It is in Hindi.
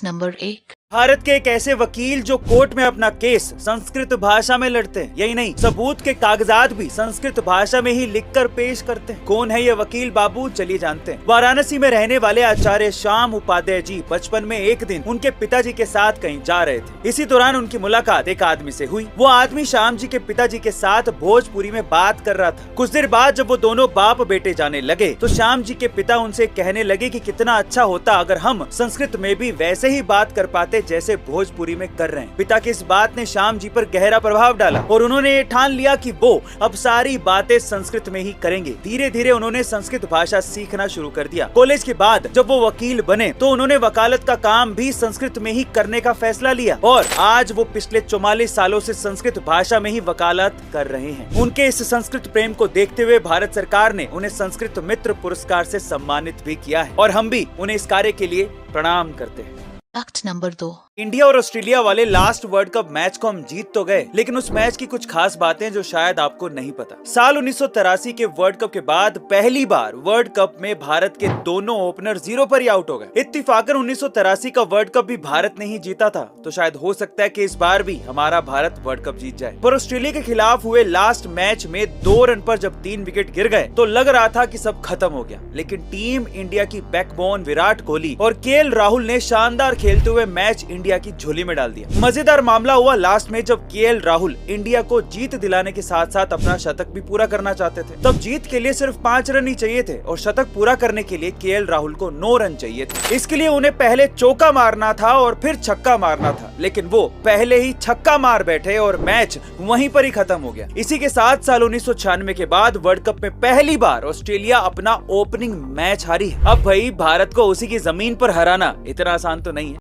Fact number 1। भारत के एक ऐसे वकील जो कोर्ट में अपना केस संस्कृत भाषा में लड़ते हैं। यही नहीं, सबूत के कागजात भी संस्कृत भाषा में ही लिखकर पेश करते हैं। कौन है ये वकील बाबू, चलिए जानते हैं। वाराणसी में रहने वाले आचार्य श्याम उपाध्याय जी बचपन में एक दिन उनके पिताजी के साथ कहीं जा रहे थे। इसी दौरान उनकी मुलाकात एक आदमी से हुई। वो आदमी श्याम जी के पिताजी के साथ भोजपुरी में बात कर रहा था। कुछ देर बाद जब वो दोनों बाप बेटे जाने लगे तो श्याम जी के पिता उनसे कहने लगे कि कितना अच्छा होता अगर हम संस्कृत में भी वैसे ही बात कर पाते जैसे भोजपुरी में कर रहे हैं। पिता की इस बात ने श्याम जी पर गहरा प्रभाव डाला और उन्होंने ये ठान लिया कि वो अब सारी बातें संस्कृत में ही करेंगे। धीरे धीरे उन्होंने संस्कृत भाषा सीखना शुरू कर दिया। कॉलेज के बाद जब वो वकील बने तो उन्होंने वकालत का काम भी संस्कृत में ही करने का फैसला लिया और आज वो पिछले 44 सालों से संस्कृत भाषा में ही वकालत कर रहे हैं। उनके इस संस्कृत प्रेम को देखते हुए भारत सरकार ने उन्हें संस्कृत मित्र पुरस्कार से सम्मानित भी किया है और हम भी उन्हें इस कार्य के लिए प्रणाम करते हैं। Fact number 2। इंडिया और ऑस्ट्रेलिया वाले लास्ट वर्ल्ड कप मैच को हम जीत तो गए, लेकिन उस मैच की कुछ खास बातें जो शायद आपको नहीं पता। साल 1983 के वर्ल्ड कप के बाद पहली बार वर्ल्ड कप में भारत के दोनों ओपनर 0 पर ही आउट हो गए। इत्तेफाकन 1983 का वर्ल्ड कप भी भारत ने ही जीता था, तो शायद हो सकता है कि इस बार भी हमारा भारत वर्ल्ड कप जीत जाए। पर ऑस्ट्रेलिया के खिलाफ हुए लास्ट मैच में 2 रन पर जब 3 विकेट गिर गए तो लग रहा था कि सब खत्म हो गया, लेकिन टीम इंडिया की बैकबोन विराट कोहली और केएल राहुल ने शानदार खेलते हुए मैच इंडिया की झोली में डाल दिया। मजेदार मामला हुआ लास्ट में जब केएल राहुल इंडिया को जीत दिलाने के साथ साथ अपना शतक भी पूरा करना चाहते थे। तब जीत के लिए सिर्फ 5 रन ही चाहिए थे और शतक पूरा करने के लिए केएल राहुल को 9 रन चाहिए थे। इसके लिए उन्हें पहले चौका मारना था और फिर छक्का मारना था, लेकिन वो पहले ही छक्का मार बैठे और मैच वहीं पर ही खत्म हो गया। इसी के साथ साल 1996 के बाद वर्ल्ड कप में पहली बार ऑस्ट्रेलिया अपना ओपनिंग मैच हारी है। अब भाई भारत को उसी की जमीन पर हराना इतना आसान तो नहीं है।